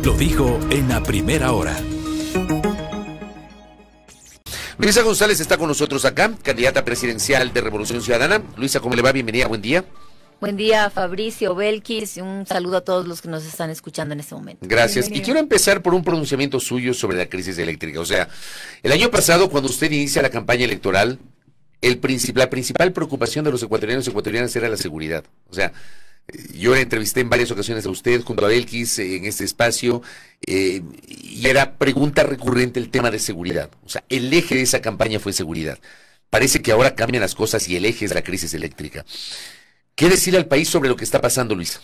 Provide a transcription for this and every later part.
Lo dijo en la primera hora. Luisa González está con nosotros acá, candidata presidencial de Revolución Ciudadana. Luisa, ¿cómo le va? Bienvenida, buen día. Buen día, Fabricio, Belkis, y un saludo a todos los que nos están escuchando en este momento. Gracias. Y quiero empezar por un pronunciamiento suyo sobre la crisis eléctrica. O sea, el año pasado, cuando usted inicia la campaña electoral, la principal preocupación de los ecuatorianos y ecuatorianas era la seguridad. O sea, yo le entrevisté en varias ocasiones a usted, junto a Belkis, en este espacio, y era pregunta recurrente el tema de seguridad. O sea, el eje de esa campaña fue seguridad. Parece que ahora cambian las cosas y el eje es la crisis eléctrica. ¿Qué decir al país sobre lo que está pasando, Luisa?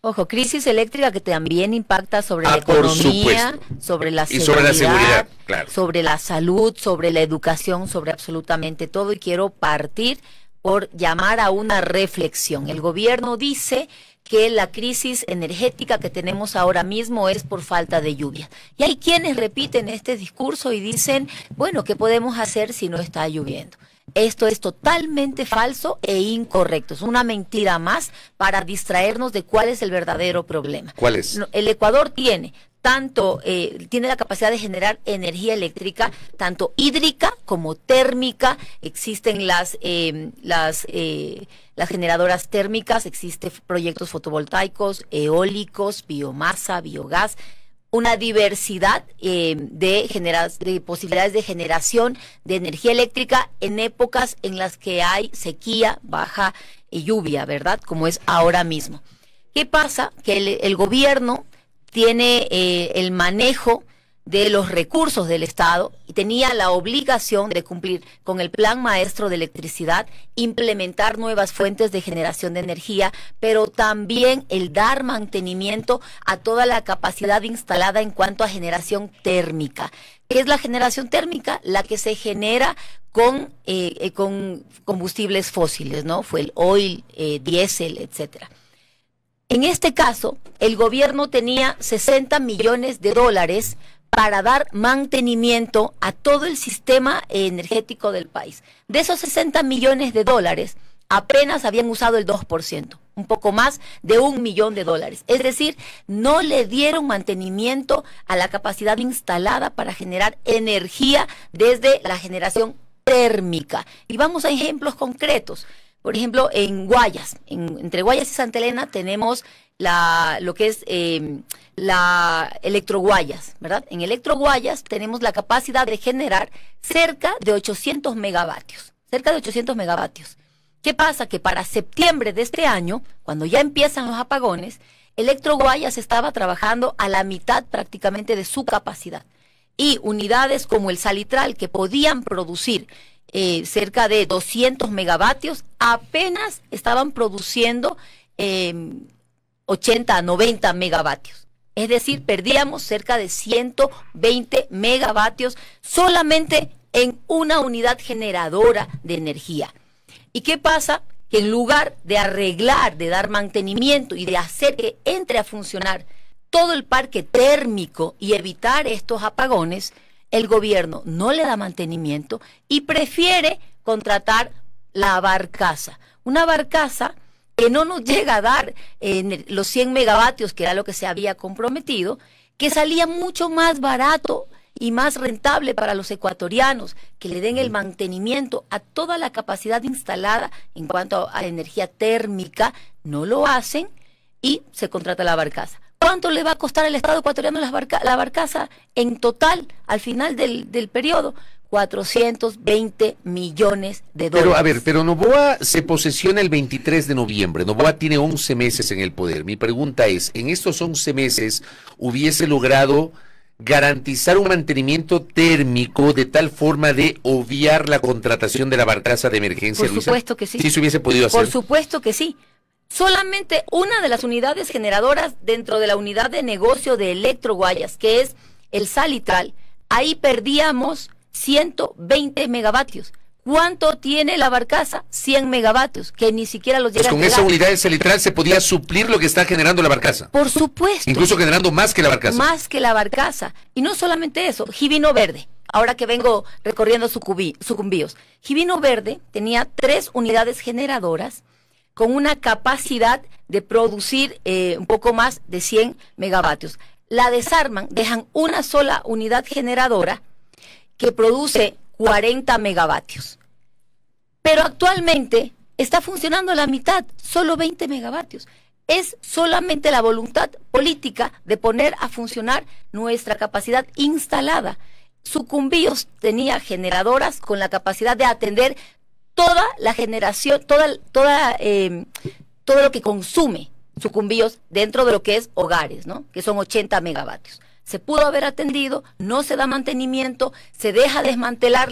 Ojo, crisis eléctrica que también impacta sobre la economía, sobre la seguridad, sobre la seguridad, claro, sobre la salud, sobre la educación, sobre absolutamente todo. Y quiero partir por llamar a una reflexión. El gobierno dice que la crisis energética que tenemos ahora mismo es por falta de lluvia. Y hay quienes repiten este discurso y dicen, bueno, ¿qué podemos hacer si no está lloviendo? Esto es totalmente falso e incorrecto. Es una mentira más para distraernos de cuál es el verdadero problema. ¿Cuál es? El Ecuador tiene tiene la capacidad de generar energía eléctrica, tanto hídrica como térmica. Existen las generadoras térmicas, existen proyectos fotovoltaicos, eólicos, biomasa, biogás, una diversidad de posibilidades de generación de energía eléctrica en épocas en las que hay sequía, baja lluvia, ¿verdad? Como es ahora mismo. ¿Qué pasa? Que el gobierno tiene el manejo de los recursos del Estado y tenía la obligación de cumplir con el Plan Maestro de Electricidad, implementar nuevas fuentes de generación de energía, pero también el dar mantenimiento a toda la capacidad instalada en cuanto a generación térmica. ¿Qué es la generación térmica? La que se genera con combustibles fósiles, ¿no? Fue el oil, diésel, etcétera. En este caso, el gobierno tenía 60 millones de dólares para dar mantenimiento a todo el sistema energético del país. De esos 60 millones de dólares, apenas habían usado el 2%, un poco más de $1 millón. Es decir, no le dieron mantenimiento a la capacidad instalada para generar energía desde la generación térmica. Y vamos a ejemplos concretos. Por ejemplo, en Guayas, entre Guayas y Santa Elena tenemos lo que es la Electroguayas, ¿verdad? En Electroguayas tenemos la capacidad de generar cerca de 800 megavatios, ¿Qué pasa? Que para septiembre de este año, cuando ya empiezan los apagones, Electroguayas estaba trabajando a la mitad prácticamente de su capacidad. Y unidades como el Salitral, que podían producir cerca de 200 megavatios, apenas estaban produciendo 80 a 90 megavatios. Es decir, perdíamos cerca de 120 megavatios solamente en una unidad generadora de energía. ¿Y qué pasa? Que en lugar de arreglar, de dar mantenimiento y de hacer que entre a funcionar todo el parque térmico y evitar estos apagones, el gobierno no le da mantenimiento y prefiere contratar la barcaza. Una barcaza que no nos llega a dar los 100 megavatios, que era lo que se había comprometido, que salía mucho más barato y más rentable para los ecuatorianos, que le den el mantenimiento a toda la capacidad instalada en cuanto a energía térmica. No lo hacen y se contrata la barcaza. ¿Cuánto le va a costar al Estado ecuatoriano la barcaza en total al final del periodo? 420 millones de dólares. Pero a ver, Noboa se posesiona el 23 de noviembre. Noboa tiene 11 meses en el poder. Mi pregunta es, ¿en estos 11 meses hubiese logrado garantizar un mantenimiento térmico de tal forma de obviar la contratación de la barcaza de emergencia, Luisa? Por supuesto que sí. ¿Sí se hubiese podido hacer? Por supuesto que sí. Solamente una de las unidades generadoras dentro de la unidad de negocio de Electroguayas, que es el Salitral, ahí perdíamos 120 megavatios. ¿Cuánto tiene la barcaza? 100 megavatios, que ni siquiera los llega a entregar. Con esa unidad de Salitral se podía suplir lo que está generando la barcaza. Por supuesto. Incluso generando más que la barcaza. Más que la barcaza. Y no solamente eso, Jibino Verde, ahora que vengo recorriendo sucumbíos. Jibino Verde tenía 3 unidades generadoras con una capacidad de producir un poco más de 100 megavatios. la desarman, dejan una sola unidad generadora que produce 40 megavatios. Pero actualmente está funcionando la mitad, solo 20 megavatios. Es solamente la voluntad política de poner a funcionar nuestra capacidad instalada. Sucumbíos tenía generadoras con la capacidad de atender toda la generación, todo lo que consume Sucumbíos dentro de lo que es hogares, ¿no? Que son 80 megavatios. Se pudo haber atendido, no se da mantenimiento, se deja desmantelar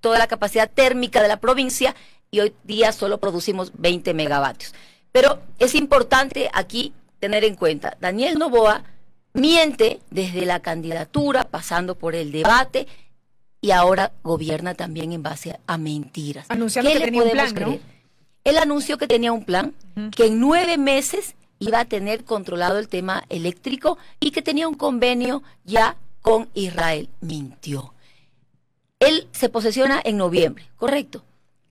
toda la capacidad térmica de la provincia y hoy día solo producimos 20 megavatios. Pero es importante aquí tener en cuenta, Daniel Noboa miente desde la candidatura, pasando por el debate, y ahora gobierna también en base a mentiras. Anunciando que tenía un plan, ¿no? Él anunció que tenía un plan, que en 9 meses iba a tener controlado el tema eléctrico y que tenía un convenio ya con Israel. Mintió. Él se posesiona en noviembre, ¿correcto?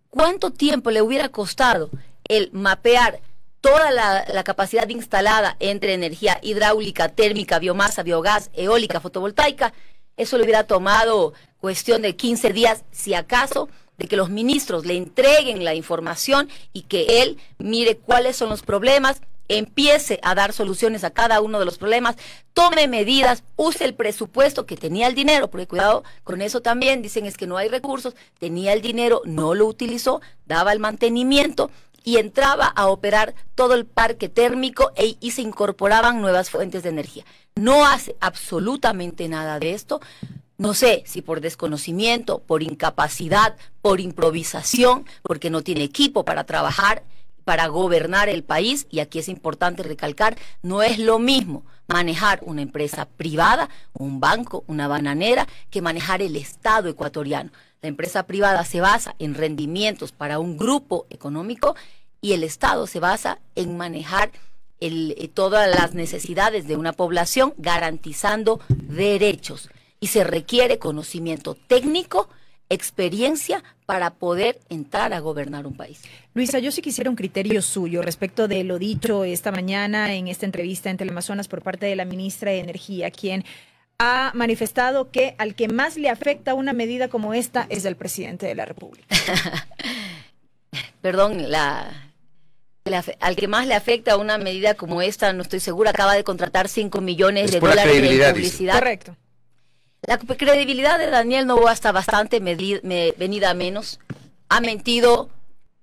¿Cuánto tiempo le hubiera costado el mapear toda la capacidad instalada entre energía hidráulica, térmica, biomasa, biogás, eólica, fotovoltaica? Eso le hubiera tomado cuestión de 15 días, si acaso, de que los ministros le entreguen la información y que él mire cuáles son los problemas, empiece a dar soluciones a cada uno de los problemas, tome medidas, use el presupuesto, que tenía el dinero, porque cuidado con eso también, dicen es que no hay recursos, tenía el dinero, no lo utilizó, daba el mantenimiento y entraba a operar todo el parque térmico y se incorporaban nuevas fuentes de energía. No hace absolutamente nada de esto. No sé si por desconocimiento, por incapacidad, por improvisación, porque no tiene equipo para trabajar, para gobernar el país, y aquí es importante recalcar, no es lo mismo manejar una empresa privada, un banco, una bananera, que manejar el Estado ecuatoriano. La empresa privada se basa en rendimientos para un grupo económico y el Estado se basa en manejar todas las necesidades de una población garantizando derechos. Y se requiere conocimiento técnico, experiencia para poder entrar a gobernar un país. Luisa, yo sí quisiera un criterio suyo respecto de lo dicho esta mañana en esta entrevista en Teleamazonas por parte de la ministra de Energía, quien ha manifestado que al que más le afecta una medida como esta es el presidente de la República. Perdón, al que más le afecta una medida como esta, no estoy segura, acaba de contratar 5 millones de dólares en publicidad. Correcto. La credibilidad de Daniel Noboa está bastante venida a menos. Ha mentido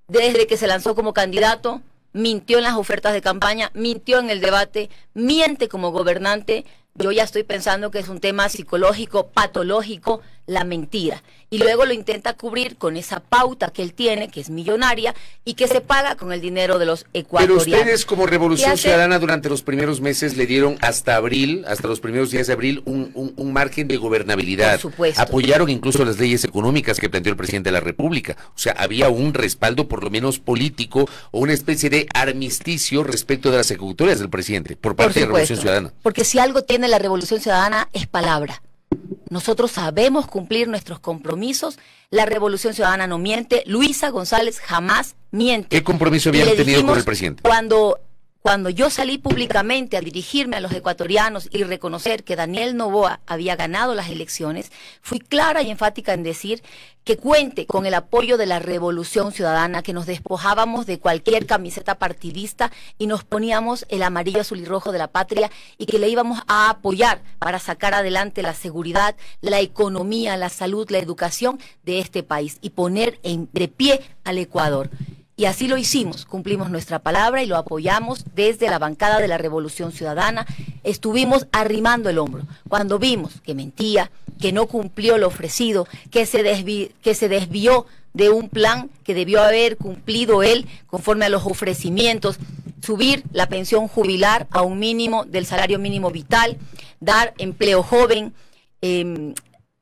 desde que se lanzó como candidato, mintió en las ofertas de campaña, mintió en el debate, miente como gobernante. Yo ya estoy pensando que es un tema psicológico, patológico, la mentira. Y luego lo intenta cubrir con esa pauta que él tiene, que es millonaria, y que se paga con el dinero de los ecuatorianos. Pero ustedes como Revolución Ciudadana durante los primeros meses le dieron hasta abril, hasta los primeros días de abril, un margen de gobernabilidad. Por supuesto. Apoyaron incluso las leyes económicas que planteó el presidente de la República. O sea, había un respaldo por lo menos político o una especie de armisticio respecto de las ejecutorias del presidente por parte de Revolución Ciudadana. Porque si algo tiene la Revolución Ciudadana es palabra. Nosotros sabemos cumplir nuestros compromisos. La Revolución Ciudadana no miente. Luisa González jamás miente. ¿Qué compromiso habían tenido con el presidente? Cuando yo salí públicamente a dirigirme a los ecuatorianos y reconocer que Daniel Noboa había ganado las elecciones, fui clara y enfática en decir que cuente con el apoyo de la Revolución Ciudadana, que nos despojábamos de cualquier camiseta partidista y nos poníamos el amarillo, azul y rojo de la patria, y que le íbamos a apoyar para sacar adelante la seguridad, la economía, la salud, la educación de este país y poner de pie al Ecuador. Y así lo hicimos, cumplimos nuestra palabra y lo apoyamos desde la bancada de la Revolución Ciudadana. Estuvimos arrimando el hombro cuando vimos que mentía, que no cumplió lo ofrecido, que se desvió de un plan que debió haber cumplido él conforme a los ofrecimientos, subir la pensión jubilar a un mínimo del salario mínimo vital, dar empleo joven,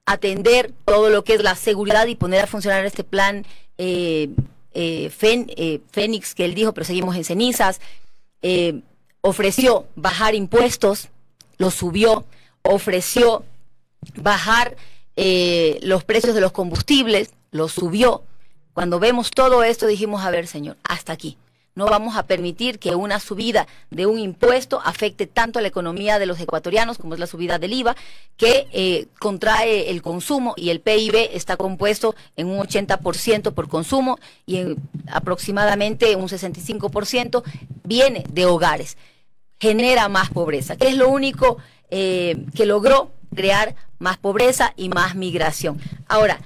atender todo lo que es la seguridad y poner a funcionar este plan Fénix, que él dijo, pero seguimos en cenizas. Ofreció bajar impuestos, lo subió. Ofreció bajar los precios de los combustibles, lo subió. Cuando vemos todo esto dijimos, a ver, señor, hasta aquí. No vamos a permitir que una subida de un impuesto afecte tanto a la economía de los ecuatorianos, como es la subida del IVA, que contrae el consumo, y el PIB está compuesto en un 80% por consumo y en aproximadamente un 65% viene de hogares. Genera más pobreza, que es lo único que logró crear más pobreza y más migración. Ahora,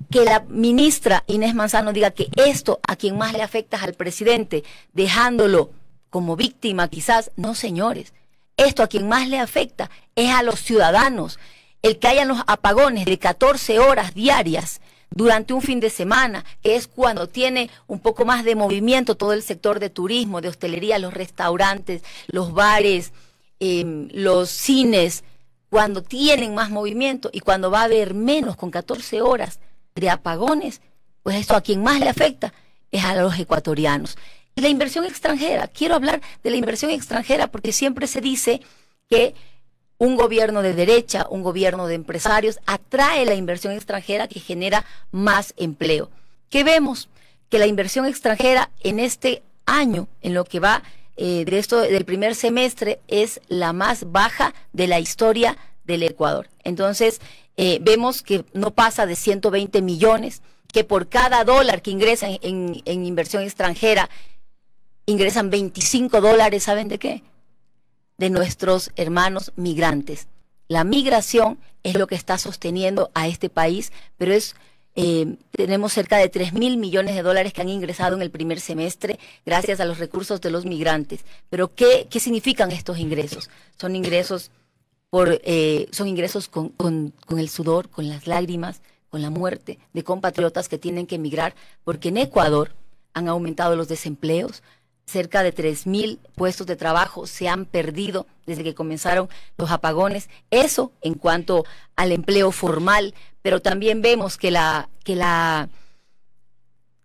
que la ministra Inés Manzano diga que esto a quien más le afecta es al presidente, dejándolo como víctima quizás, no, señores, esto a quien más le afecta es a los ciudadanos. El que hayan los apagones de 14 horas diarias durante un fin de semana, que es cuando tiene un poco más de movimiento todo el sector de turismo, de hostelería, los restaurantes, los bares, los cines, cuando tienen más movimiento, y cuando va a haber menos con 14 horas de apagones, pues esto a quien más le afecta es a los ecuatorianos. Y la inversión extranjera, quiero hablar de la inversión extranjera porque siempre se dice que un gobierno de derecha, un gobierno de empresarios, atrae la inversión extranjera que genera más empleo. ¿Qué vemos? Que la inversión extranjera en este año, en lo que va del primer semestre, es la más baja de la historia del Ecuador. Entonces, vemos que no pasa de 120 millones, que por cada dólar que ingresan en inversión extranjera, ingresan 25 dólares, ¿saben de qué? De nuestros hermanos migrantes. La migración es lo que está sosteniendo a este país, pero tenemos cerca de 3.000 millones de dólares que han ingresado en el primer semestre gracias a los recursos de los migrantes. Pero ¿qué significan estos ingresos? Son ingresos con el sudor, con las lágrimas, con la muerte de compatriotas que tienen que emigrar, porque en Ecuador han aumentado los desempleos, cerca de 3.000 puestos de trabajo se han perdido desde que comenzaron los apagones. Eso en cuanto al empleo formal, pero también vemos que la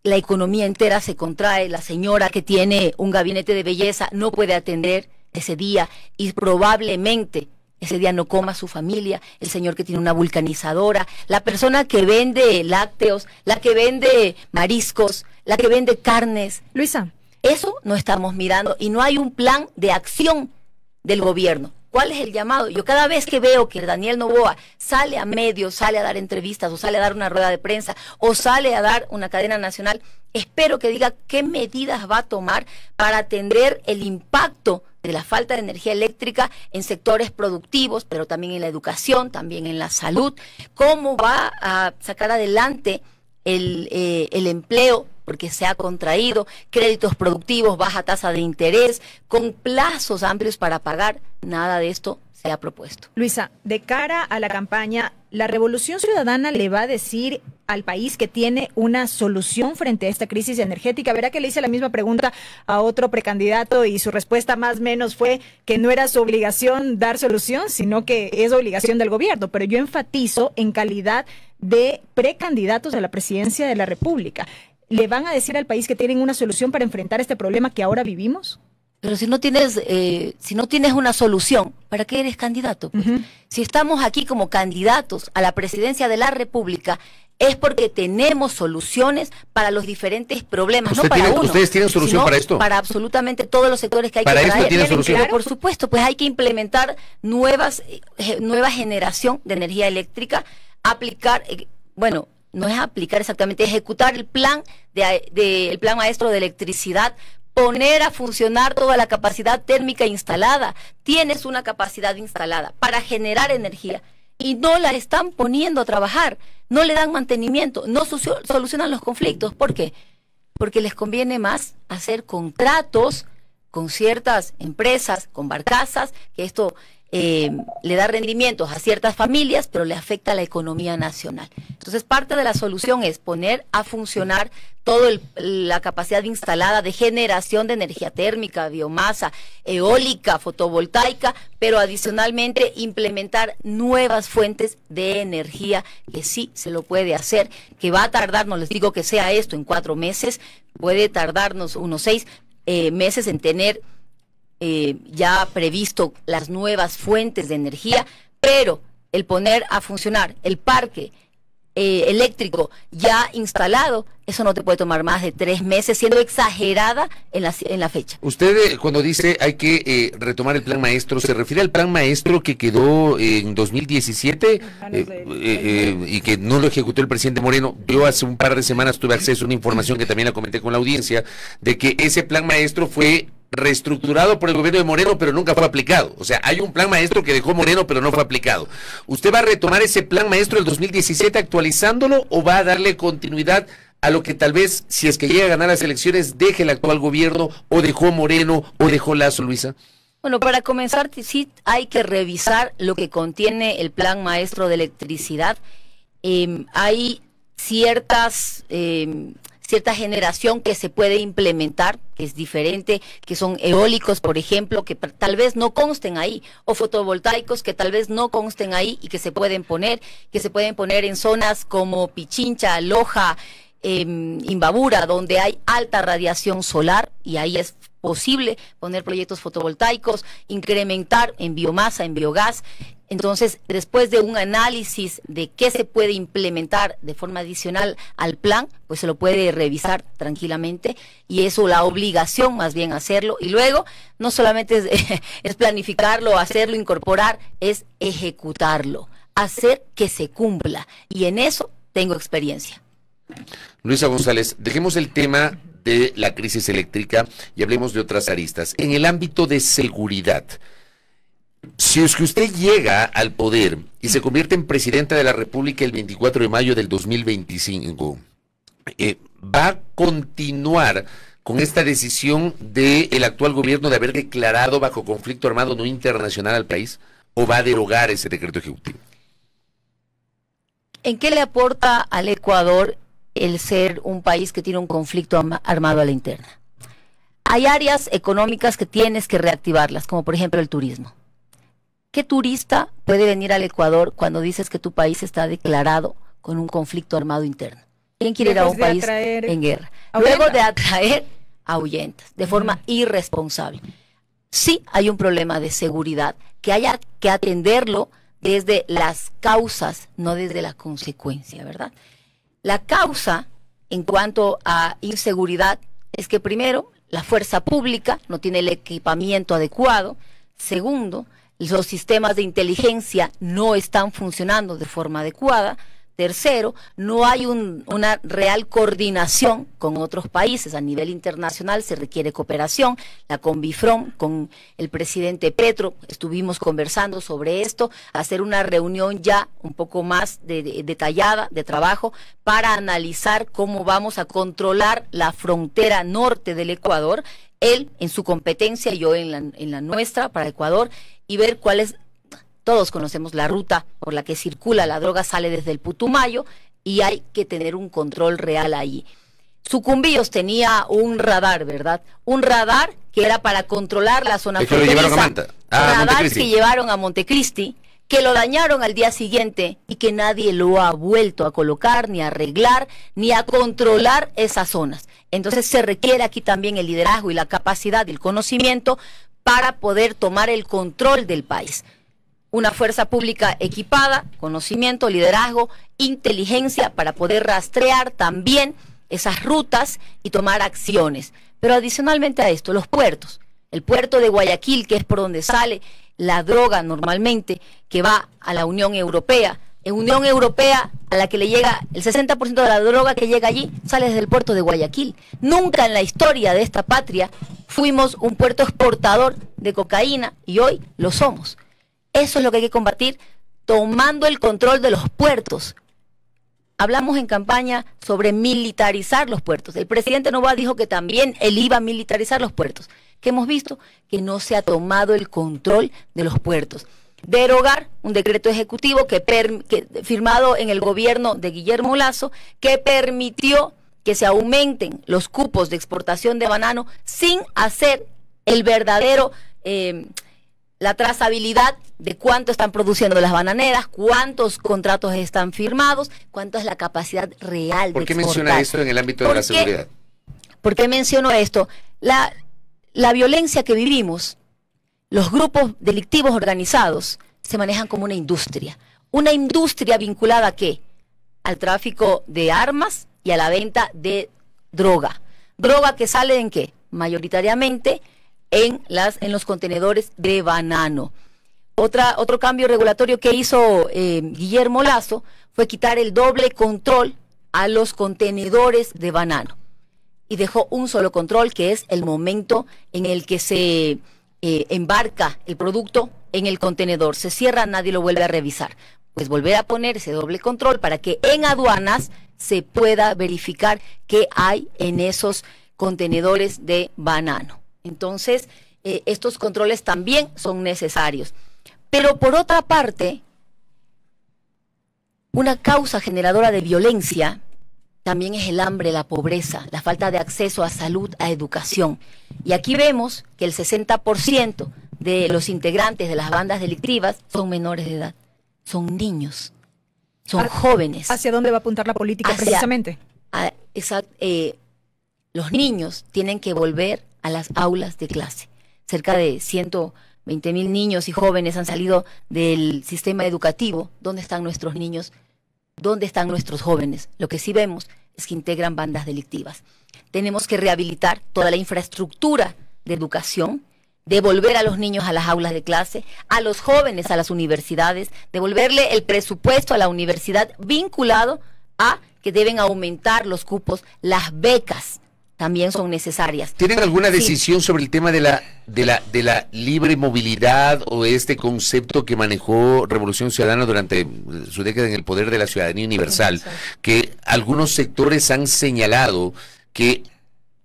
economía entera se contrae. La señora que tiene un gabinete de belleza no puede atender ese día y probablemente ese día no coma su familia. El señor que tiene una vulcanizadora, la persona que vende lácteos, la que vende mariscos, la que vende carnes. Luisa, eso no estamos mirando y no hay un plan de acción del gobierno. ¿Cuál es el llamado? Yo cada vez que veo que Daniel Noboa sale a medios, sale a dar entrevistas, o sale a dar una rueda de prensa, o sale a dar una cadena nacional, espero que diga qué medidas va a tomar para atender el impacto de la falta de energía eléctrica en sectores productivos, pero también en la educación, también en la salud. ¿Cómo va a sacar adelante el empleo? Porque se ha contraído, créditos productivos, baja tasa de interés, con plazos amplios para pagar. Nada de esto se ha propuesto. Luisa, de cara a la campaña, ¿la Revolución Ciudadana le va a decir al país que tiene una solución frente a esta crisis energética? Verá que le hice la misma pregunta a otro precandidato y su respuesta más o menos fue que no era su obligación dar solución, sino que es obligación del gobierno. Pero yo enfatizo en calidad de precandidatos a la presidencia de la República. ¿Le van a decir al país que tienen una solución para enfrentar este problema que ahora vivimos? Pero si no tienes una solución, ¿para qué eres candidato? Pues? Si estamos aquí como candidatos a la presidencia de la República, es porque tenemos soluciones para los diferentes problemas, no para uno. ¿Ustedes tienen solución para esto? Para absolutamente todos los sectores que hay ¿Para que esto tienen solución? Pero por supuesto, pues hay que implementar nueva generación de energía eléctrica, aplicar, no es aplicar exactamente, ejecutar el plan el plan maestro de electricidad, poner a funcionar toda la capacidad térmica instalada. Tienes una capacidad instalada para generar energía y no la están poniendo a trabajar, no le dan mantenimiento, no solucionan los conflictos. ¿Por qué? Porque les conviene más hacer contratos con ciertas empresas, con barcazas, que esto le da rendimientos a ciertas familias, pero le afecta a la economía nacional. Entonces, parte de la solución es poner a funcionar toda la capacidad instalada de generación de energía térmica, biomasa, eólica, fotovoltaica, pero adicionalmente implementar nuevas fuentes de energía, que sí se lo puede hacer, que va a tardar, no les digo que sea esto en 4 meses, puede tardarnos unos 6 meses en tener ya previsto las nuevas fuentes de energía, pero el poner a funcionar el parque eléctrico ya instalado, eso no te puede tomar más de 3 meses, siendo exagerada en la fecha. Usted cuando dice hay que retomar el plan maestro, ¿se refiere al plan maestro que quedó en 2017 y que no lo ejecutó el presidente Moreno? Yo hace un par de semanas tuve acceso a una información que también la comenté con la audiencia, de que ese plan maestro fue reestructurado por el gobierno de Moreno, pero nunca fue aplicado. O sea, hay un plan maestro que dejó Moreno, pero no fue aplicado. ¿Usted va a retomar ese plan maestro del 2017 actualizándolo o va a darle continuidad a lo que tal vez, si es que llega a ganar las elecciones, deje el actual gobierno o dejó Moreno o dejó Lazo, Luisa? Bueno, para comenzar, sí hay que revisar lo que contiene el plan maestro de electricidad. Hay cierta generación que se puede implementar, que es diferente, que son eólicos, por ejemplo, que tal vez no consten ahí, o fotovoltaicos que tal vez no consten ahí y que se pueden poner en zonas como Pichincha, Loja, Imbabura, donde hay alta radiación solar, y ahí es posible poner proyectos fotovoltaicos, incrementar en biomasa, en biogás. Entonces, después de un análisis de qué se puede implementar de forma adicional al plan, pues se lo puede revisar tranquilamente, y eso la obligación más bien hacerlo. Y luego, no solamente es planificarlo, hacerlo, incorporar, es ejecutarlo, hacer que se cumpla. Y en eso tengo experiencia. Luisa González, dejemos el tema de la crisis eléctrica y hablemos de otras aristas. En el ámbito de seguridad, si es que usted llega al poder y se convierte en presidenta de la República el 24 de mayo del 2025, ¿va a continuar con esta decisión del actual gobierno de haber declarado bajo conflicto armado no internacional al país, o va a derogar ese decreto ejecutivo? ¿En qué le aporta al Ecuador el ser un país que tiene un conflicto armado a la interna? Hay áreas económicas que tienes que reactivarlas, como por ejemplo el turismo. ¿Qué turista puede venir al Ecuador cuando dices que tu país está declarado con un conflicto armado interno? ¿Quién quiere ir a un país en guerra? Luego de atraer, ahuyentas de forma irresponsable. Sí hay un problema de seguridad que haya que atenderlo desde las causas, no desde la consecuencia, ¿verdad? La causa en cuanto a inseguridad es que primero, la fuerza pública no tiene el equipamiento adecuado. Segundo, los sistemas de inteligencia no están funcionando de forma adecuada. Tercero, no hay una real coordinación con otros países. A nivel internacional se requiere cooperación. La Conbifrom, con el presidente Petro, estuvimos conversando sobre esto, hacer una reunión ya un poco más detallada de trabajo para analizar cómo vamos a controlar la frontera norte del Ecuador, él en su competencia, yo en la nuestra para Ecuador, y ver cuál es. Todos conocemos la ruta por la que circula la droga, sale desde el Putumayo, y hay que tener un control real ahí. Sucumbíos tenía un radar, ¿verdad? Un radar que era para controlar la zona fronteriza. Radar que llevaron a Montecristi, que lo dañaron al día siguiente y que nadie lo ha vuelto a colocar, ni a arreglar, ni a controlar esas zonas. Entonces se requiere aquí también el liderazgo y la capacidad y el conocimiento para poder tomar el control del país. Una fuerza pública equipada, conocimiento, liderazgo, inteligencia para poder rastrear también esas rutas y tomar acciones. Pero adicionalmente a esto, los puertos. El puerto de Guayaquil, que es por donde sale la droga normalmente, que va a la Unión Europea. En Unión Europea, a la que le llega el 60% de la droga que llega allí, sale desde el puerto de Guayaquil. Nunca en la historia de esta patria fuimos un puerto exportador de cocaína, y hoy lo somos. Eso es lo que hay que combatir, tomando el control de los puertos. Hablamos en campaña sobre militarizar los puertos. El presidente Noboa dijo que también él iba a militarizar los puertos. ¿Qué hemos visto? Que no se ha tomado el control de los puertos. Derogar un decreto ejecutivo que firmado en el gobierno de Guillermo Lasso, que permitió que se aumenten los cupos de exportación de banano sin hacer el verdadero la trazabilidad de cuánto están produciendo las bananeras, cuántos contratos están firmados, cuánto es la capacidad real de exportar. ¿Por qué menciona esto en el ámbito de la seguridad? ¿Por qué menciono esto? La violencia que vivimos, los grupos delictivos organizados, se manejan como una industria. ¿Una industria vinculada a qué? al tráfico de armas y a la venta de droga. ¿Droga que sale en qué? Mayoritariamente en los contenedores de banano. Otro cambio regulatorio que hizo Guillermo Lasso fue quitar el doble control a los contenedores de banano y dejó un solo control, que es el momento en el que se embarca el producto en el contenedor. Se cierra, nadie lo vuelve a revisar. Pues volver a poner ese doble control para que en aduanas se pueda verificar qué hay en esos contenedores de banano. Entonces, estos controles también son necesarios. Pero por otra parte, una causa generadora de violencia también es el hambre, la pobreza, la falta de acceso a salud, a educación. Y aquí vemos que el 60% de los integrantes de las bandas delictivas son menores de edad, son niños, son jóvenes. ¿Hacia dónde va a apuntar la política precisamente? Los niños tienen que volver a las aulas de clase. Cerca de 120.000 niños y jóvenes han salido del sistema educativo. ¿Dónde están nuestros niños? ¿Dónde están nuestros jóvenes? Lo que sí vemos es que integran bandas delictivas. Tenemos que rehabilitar toda la infraestructura de educación, devolver a los niños a las aulas de clase, a los jóvenes a las universidades, devolverle el presupuesto a la universidad vinculado a que deben aumentar los cupos, las becas también son necesarias. ¿Tienen alguna decisión sobre el tema de la libre movilidad o este concepto que manejó Revolución Ciudadana durante su década en el poder de la ciudadanía universal, que algunos sectores han señalado que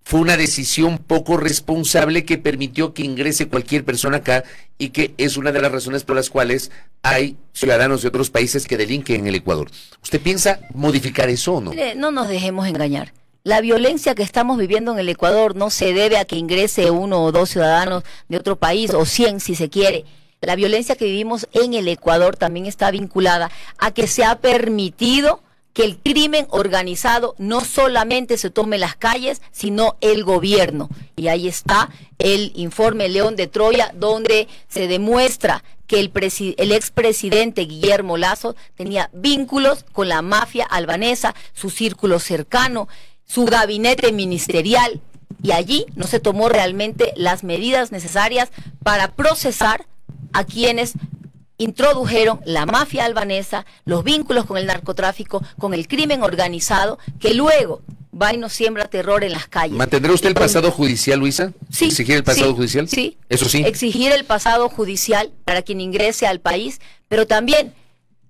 fue una decisión poco responsable que permitió que ingrese cualquier persona acá y que es una de las razones por las cuales hay ciudadanos de otros países que delinquen en el Ecuador? ¿Usted piensa modificar eso o no? Mire, no nos dejemos engañar. La violencia que estamos viviendo en el Ecuador no se debe a que ingrese 1 o 2 ciudadanos de otro país, o 100 si se quiere. La violencia que vivimos en el Ecuador también está vinculada a que se ha permitido que el crimen organizado no solamente se tome las calles, sino el gobierno. Y ahí está el informe León de Troya, donde se demuestra que el expresidente Guillermo Lasso tenía vínculos con la mafia albanesa, su círculo cercano, su gabinete ministerial, y allí no se tomó realmente las medidas necesarias para procesar a quienes introdujeron la mafia albanesa, los vínculos con el narcotráfico, con el crimen organizado, que luego va y nos siembra terror en las calles. ¿Mantendrá usted el pasado judicial, Luisa? Sí. ¿Exigir el pasado judicial? Sí. Eso sí. Exigir el pasado judicial para quien ingrese al país, pero también,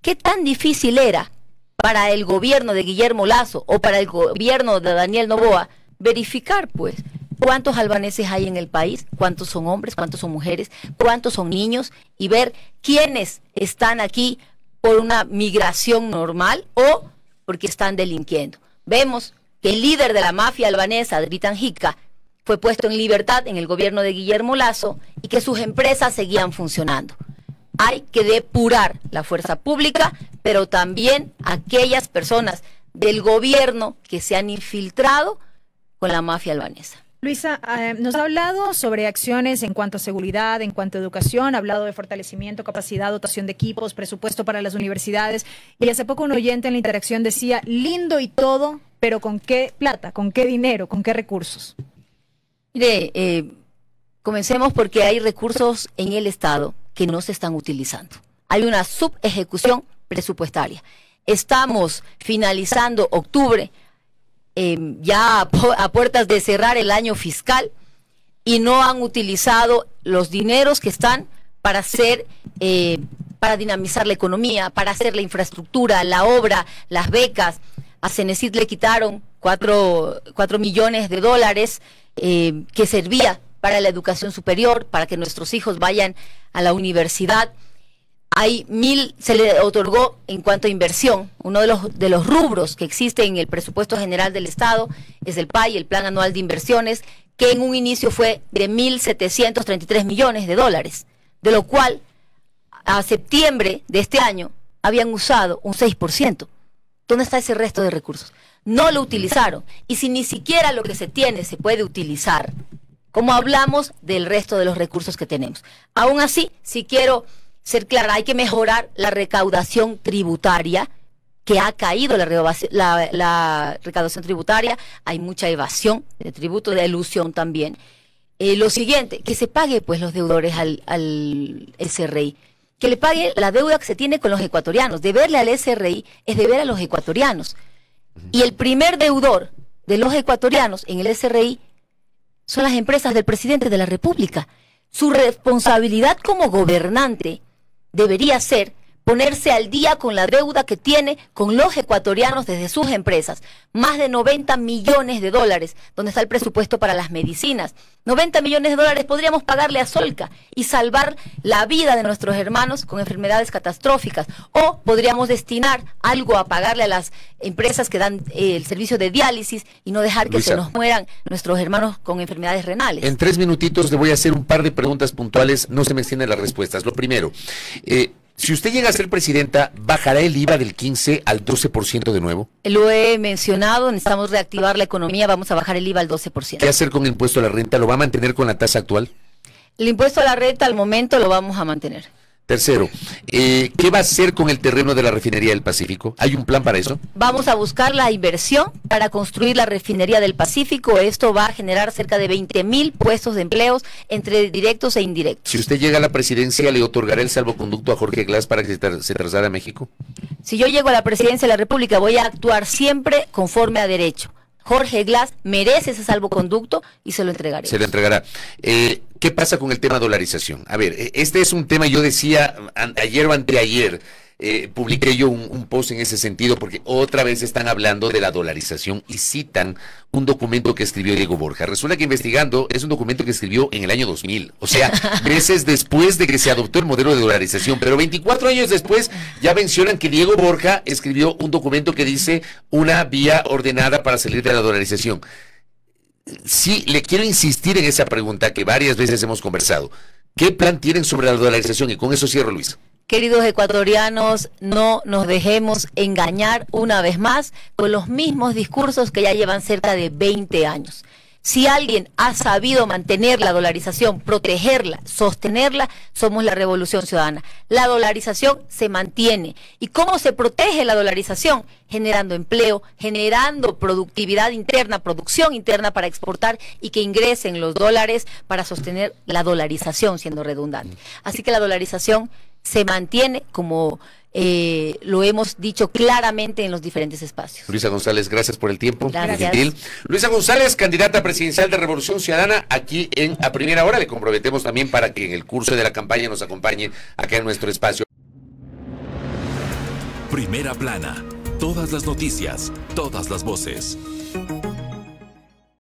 ¿qué tan difícil era para el gobierno de Guillermo Lasso o para el gobierno de Daniel Noboa verificar, pues, cuántos albaneses hay en el país, cuántos son hombres, cuántos son mujeres, cuántos son niños, y ver quiénes están aquí por una migración normal o porque están delinquiendo? Vemos que el líder de la mafia albanesa, Dritan Hika, fue puesto en libertad en el gobierno de Guillermo Lasso y que sus empresas seguían funcionando. Hay que depurar la fuerza pública, pero también aquellas personas del gobierno que se han infiltrado con la mafia albanesa. Luisa, nos ha hablado sobre acciones en cuanto a seguridad, en cuanto a educación, ha hablado de fortalecimiento, capacidad, dotación de equipos, presupuesto para las universidades, y hace poco un oyente en la interacción decía, lindo y todo, pero ¿con qué plata, con qué dinero, con qué recursos? Mire, comencemos porque hay recursos en el Estado que no se están utilizando. Hay una subejecución presupuestaria. Estamos finalizando octubre, ya a puertas de cerrar el año fiscal, y no han utilizado los dineros que están para hacer, para dinamizar la economía, para hacer la infraestructura, la obra, las becas. A Cenecit le quitaron 4 millones de dólares que servía para la educación superior, para que nuestros hijos vayan a la universidad. Se le otorgó en cuanto a inversión. Uno de los rubros que existe en el presupuesto general del Estado es el PAI, el Plan Anual de Inversiones, que en un inicio fue de 1.733 millones de dólares, de lo cual a septiembre de este año habían usado un 6%. ¿Dónde está ese resto de recursos? No lo utilizaron. Y si ni siquiera lo que se tiene se puede utilizar, ¿cómo hablamos del resto de los recursos que tenemos? Aún así, si quiero ser clara, hay que mejorar la recaudación tributaria, que ha caído la recaudación tributaria, hay mucha evasión de tributo, de elusión también. Lo siguiente, que se pague pues los deudores al SRI, que le pague la deuda que se tiene con los ecuatorianos. Deberle al SRI es deber a los ecuatorianos. Y el primer deudor de los ecuatorianos en el SRI son las empresas del presidente de la República. Su responsabilidad como gobernante debería ser ponerse al día con la deuda que tiene con los ecuatorianos desde sus empresas. Más de 90 millones de dólares, donde está el presupuesto para las medicinas. 90 millones de dólares podríamos pagarle a Solca y salvar la vida de nuestros hermanos con enfermedades catastróficas. O podríamos destinar algo a pagarle a las empresas que dan el servicio de diálisis y no dejar que Luisa, se nos mueran nuestros hermanos con enfermedades renales. En 3 minutitos le voy a hacer un par de preguntas puntuales, no se me extienden las respuestas. Lo primero, si usted llega a ser presidenta, ¿bajará el IVA del 15 al 12% de nuevo? Lo he mencionado, necesitamos reactivar la economía, vamos a bajar el IVA al 12%. ¿Qué hacer con el impuesto a la renta? ¿Lo va a mantener con la tasa actual? El impuesto a la renta al momento lo vamos a mantener. Tercero, ¿qué va a hacer con el terreno de la refinería del Pacífico? ¿Hay un plan para eso? Vamos a buscar la inversión para construir la refinería del Pacífico. Esto va a generar cerca de 20.000 puestos de empleos entre directos e indirectos. Si usted llega a la presidencia, ¿le otorgará el salvoconducto a Jorge Glass para que se traslade a México? Si yo llego a la presidencia de la República, voy a actuar siempre conforme a derecho. Jorge Glass merece ese salvoconducto y se lo entregaré. Se lo entregará. ¿Qué pasa con el tema dolarización? A ver, este es un tema, yo decía ayer o anteayer, publiqué yo un post en ese sentido porque otra vez están hablando de la dolarización y citan un documento que escribió Diego Borja. Resulta que investigando es un documento que escribió en el año 2000, o sea, meses después de que se adoptó el modelo de dolarización, pero 24 años después ya mencionan que Diego Borja escribió un documento que dice una vía ordenada para salir de la dolarización. Sí, le quiero insistir en esa pregunta que varias veces hemos conversado. ¿Qué plan tienen sobre la dolarización? Y con eso cierro, Luis. Queridos ecuatorianos, no nos dejemos engañar una vez más con los mismos discursos que ya llevan cerca de 20 años. Si alguien ha sabido mantener la dolarización, protegerla, sostenerla, somos la Revolución Ciudadana. La dolarización se mantiene. ¿Y cómo se protege la dolarización? Generando empleo, generando productividad interna, producción interna para exportar y que ingresen los dólares para sostener la dolarización, siendo redundante. Así que la dolarización se mantiene como lo hemos dicho claramente en los diferentes espacios. Luisa González, gracias por el tiempo. Gracias. Luisa González, candidata presidencial de Revolución Ciudadana, aquí en A Primera Hora. Le comprometemos también para que en el curso de la campaña nos acompañe acá en nuestro espacio. Primera plana. Todas las noticias, todas las voces.